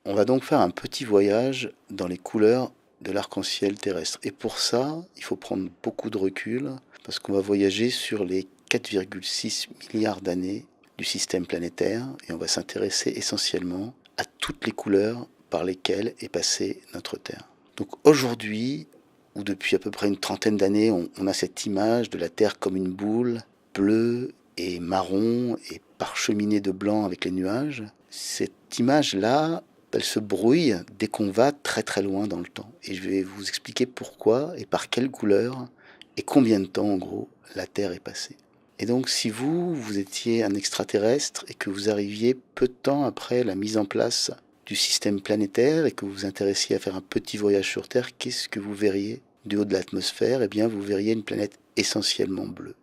On va donc faire un petit voyage dans les couleurs de l'arc-en-ciel terrestre. Et pour ça, il faut prendre beaucoup de recul, parce qu'on va voyager sur les 4,6 milliards d'années du système planétaire, et on va s'intéresser essentiellement à toutes les couleurs par lesquelles est passée notre Terre. Donc aujourd'hui, ou depuis à peu près une trentaine d'années, on a cette image de la Terre comme une boule bleue et marron et parcheminée de blanc avec les nuages. Cette image-là, elle se brouille dès qu'on va très très loin dans le temps. Et je vais vous expliquer pourquoi et par quelle couleur et combien de temps en gros la Terre est passée. Et donc si vous étiez un extraterrestre et que vous arriviez peu de temps après la mise en place du système planétaire et que vous vous intéressiez à faire un petit voyage sur Terre, qu'est-ce que vous verriez du haut de l'atmosphère? Eh bien vous verriez une planète essentiellement bleue.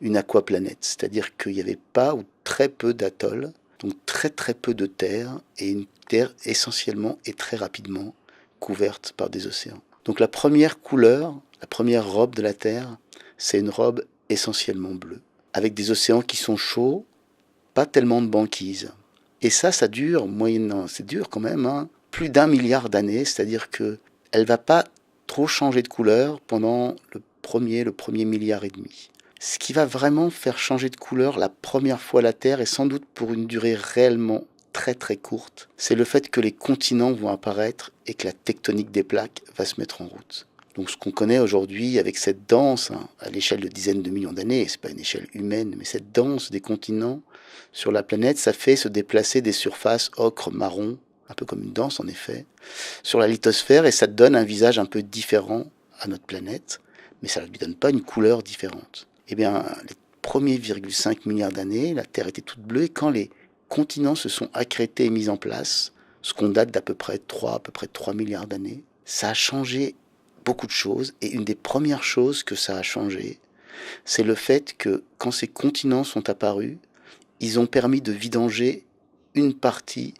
Une aquaplanète, c'est-à-dire qu'il n'y avait pas ou très peu d'atolls, donc très très peu de terre, et une terre essentiellement et très rapidement couverte par des océans. Donc la première couleur, la première robe de la Terre, c'est une robe essentiellement bleue, avec des océans qui sont chauds, pas tellement de banquise. Et ça dure, moyennant, c'est dur quand même, hein, plus d'1 milliard d'années, c'est-à-dire que elle va pas trop changer de couleur pendant le premier milliard et demi. Ce qui va vraiment faire changer de couleur la première fois la Terre, et sans doute pour une durée réellement très très courte, c'est le fait que les continents vont apparaître et que la tectonique des plaques va se mettre en route. Donc ce qu'on connaît aujourd'hui avec cette danse, hein, à l'échelle de dizaines de millions d'années, c'est pas une échelle humaine, mais cette danse des continents sur la planète, ça fait se déplacer des surfaces ocre-marron, un peu comme une danse en effet, sur la lithosphère, et ça donne un visage un peu différent à notre planète, mais ça ne lui donne pas une couleur différente. Eh bien, les premiers 1,5 milliards d'années, la Terre était toute bleue, et quand les continents se sont accrétés et mis en place, ce qu'on date d'à peu près 3 milliards d'années, ça a changé beaucoup de choses, et une des premières choses que ça a changé, c'est le fait que quand ces continents sont apparus, ils ont permis de vidanger une partie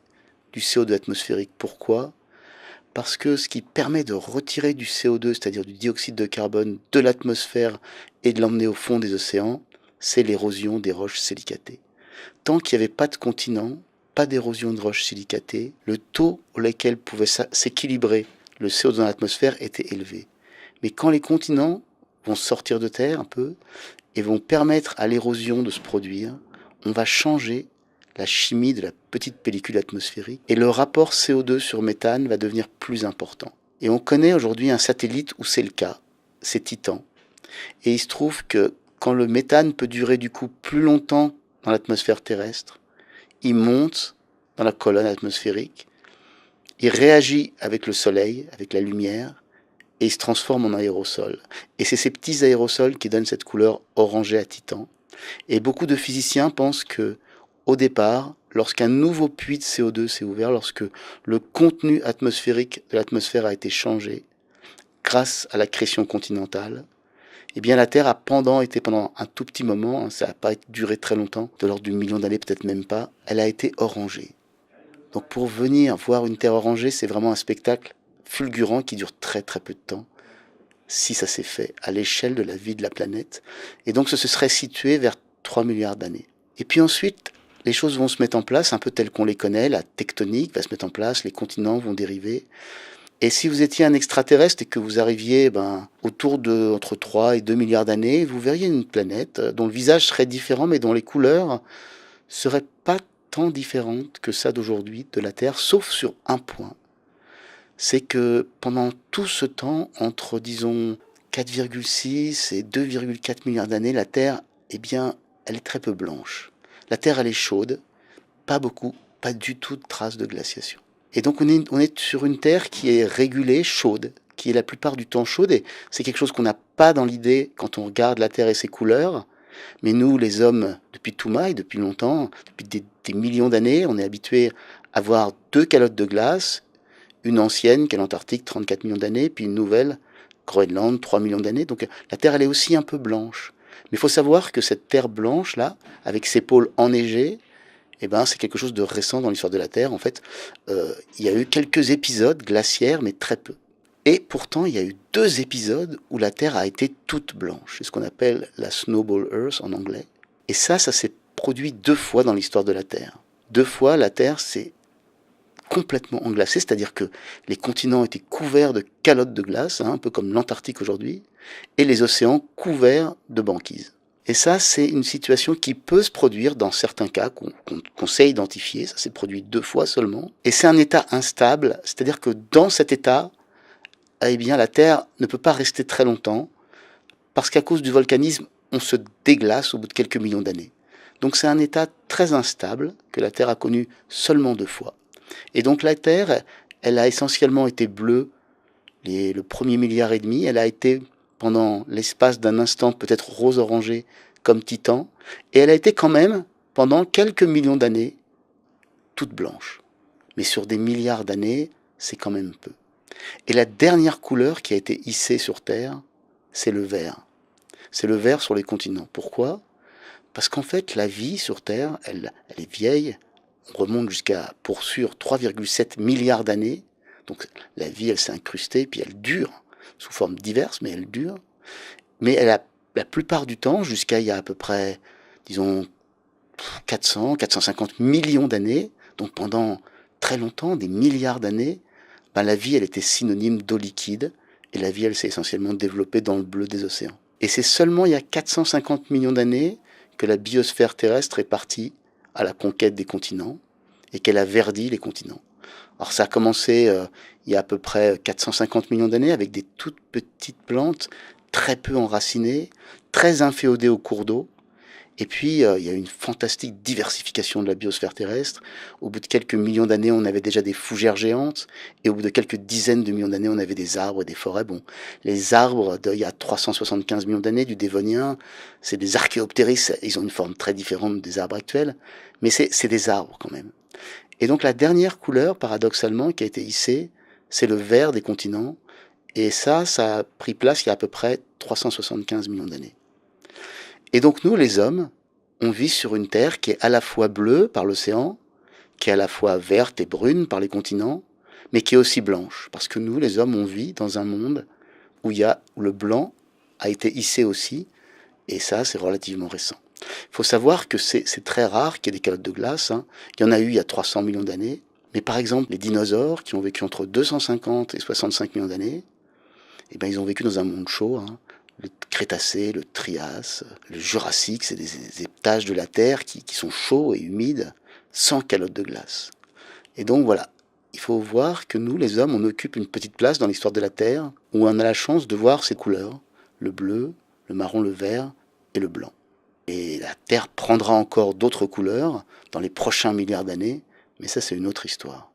du CO2 atmosphérique. Pourquoi? Parce que ce qui permet de retirer du CO2, c'est-à-dire du dioxyde de carbone, de l'atmosphère et de l'emmener au fond des océans, c'est l'érosion des roches silicatées. Tant qu'il n'y avait pas de continent, pas d'érosion de roches silicatées, le taux auquel pouvait s'équilibrer le CO2 dans l'atmosphère était élevé. Mais quand les continents vont sortir de terre un peu et vont permettre à l'érosion de se produire, on va changer la chimie de la petite pellicule atmosphérique et le rapport CO2 sur méthane va devenir plus important. Et on connaît aujourd'hui un satellite où c'est le cas, c'est Titan. Et il se trouve que quand le méthane peut durer du coup plus longtemps dans l'atmosphère terrestre, il monte dans la colonne atmosphérique, il réagit avec le soleil, avec la lumière, et il se transforme en aérosol. Et c'est ces petits aérosols qui donnent cette couleur orangée à Titan. Et beaucoup de physiciens pensent que, au départ, lorsqu'un nouveau puits de CO2 s'est ouvert, lorsque le contenu atmosphérique de l'atmosphère a été changé, grâce à l'accrétion continentale, eh bien la Terre a été pendant un tout petit moment, hein, ça n'a pas duré très longtemps, de l'ordre du million d'années, peut-être même pas, elle a été orangée. Donc pour venir voir une Terre orangée, c'est vraiment un spectacle fulgurant qui dure très très peu de temps, si ça s'est fait à l'échelle de la vie de la planète. Et donc ce se serait situé vers 3 milliards d'années. Et puis ensuite, les choses vont se mettre en place un peu telles qu'on les connaît, la tectonique va se mettre en place, les continents vont dériver. Et si vous étiez un extraterrestre et que vous arriviez autour de entre 3 et 2 milliards d'années, vous verriez une planète dont le visage serait différent, mais dont les couleurs seraient pas tant différentes que ça d'aujourd'hui, de la Terre, sauf sur un point. C'est que pendant tout ce temps, entre disons 4,6 et 2,4 milliards d'années, la Terre, eh bien, elle est très peu blanche. La Terre, elle est chaude, pas beaucoup, pas du tout de traces de glaciation. Et donc on est sur une Terre qui est régulée, chaude, qui est la plupart du temps chaude, et c'est quelque chose qu'on n'a pas dans l'idée quand on regarde la Terre et ses couleurs. Mais nous, les hommes, depuis Toumaï, depuis longtemps, depuis des millions d'années, on est habitués à voir deux calottes de glace, une ancienne, qui est l'Antarctique, 34 millions d'années, puis une nouvelle, Groenland, 3 millions d'années. Donc la Terre, elle est aussi un peu blanche. Mais il faut savoir que cette Terre blanche-là, avec ses pôles enneigés, eh ben, c'est quelque chose de récent dans l'histoire de la Terre. En fait, il y a eu quelques épisodes glaciaires, mais très peu. Et pourtant, il y a eu 2 épisodes où la Terre a été toute blanche. C'est ce qu'on appelle la Snowball Earth en anglais. Et ça s'est produit 2 fois dans l'histoire de la Terre. 2 fois, la Terre s'est complètement englacée, c'est-à-dire que les continents étaient couverts de calottes de glace, un peu comme l'Antarctique aujourd'hui, et les océans couverts de banquise. Et ça, c'est une situation qui peut se produire dans certains cas qu'on sait identifier. Ça s'est produit 2 fois seulement. Et c'est un état instable, c'est-à-dire que dans cet état, eh bien, la Terre ne peut pas rester très longtemps, parce qu'à cause du volcanisme, on se déglace au bout de quelques millions d'années. Donc c'est un état très instable que la Terre a connu seulement 2 fois. Et donc la Terre, elle a essentiellement été bleue le premier milliard et demi. Elle a été pendant l'espace d'un instant peut-être rose-orangé comme Titan, et elle a été quand même pendant quelques millions d'années toute blanche. Mais sur des milliards d'années, c'est quand même peu. Et la dernière couleur qui a été hissée sur Terre, c'est le vert. C'est le vert sur les continents. Pourquoi ? Parce qu'en fait, la vie sur Terre, elle est vieille. On remonte jusqu'à, pour sûr, 3,7 milliards d'années. Donc la vie, elle s'est incrustée, puis elle dure, sous formes diverses, mais elle dure. Mais elle a, la plupart du temps, jusqu'à il y a à peu près, disons, 400, 450 millions d'années, donc pendant très longtemps, des milliards d'années, ben la vie, elle était synonyme d'eau liquide, et la vie, elle s'est essentiellement développée dans le bleu des océans. Et c'est seulement il y a 450 millions d'années que la biosphère terrestre est partie à la conquête des continents, et qu'elle a verdi les continents. Alors ça a commencé il y a à peu près 450 millions d'années avec des toutes petites plantes, très peu enracinées, très inféodées aux cours d'eau. Et puis il y a une fantastique diversification de la biosphère terrestre. Au bout de quelques millions d'années, on avait déjà des fougères géantes. Et au bout de quelques dizaines de millions d'années, on avait des arbres et des forêts. Bon, les arbres d'il y a 375 millions d'années, du Dévonien, c'est des Archéoptéris. Ils ont une forme très différente des arbres actuels. Mais c'est des arbres quand même. Et donc la dernière couleur, paradoxalement, qui a été hissée, c'est le vert des continents. Et ça a pris place il y a à peu près 375 millions d'années. Et donc nous, les hommes, on vit sur une Terre qui est à la fois bleue par l'océan, qui est à la fois verte et brune par les continents, mais qui est aussi blanche. Parce que nous, les hommes, on vit dans un monde où le blanc a été hissé aussi, et ça, c'est relativement récent. Il faut savoir que c'est très rare qu'il y ait des calottes de glace. Il y en a eu il y a 300 millions d'années. Mais par exemple, les dinosaures qui ont vécu entre 250 et 65 millions d'années, eh ben, ils ont vécu dans un monde chaud. Le Crétacé, le Trias, le Jurassique, c'est des étages de la Terre qui sont chauds et humides, sans calotte de glace. Et donc voilà, il faut voir que nous, les hommes, on occupe une petite place dans l'histoire de la Terre, où on a la chance de voir ces couleurs, le bleu, le marron, le vert et le blanc. Et la Terre prendra encore d'autres couleurs dans les prochains milliards d'années, mais ça c'est une autre histoire.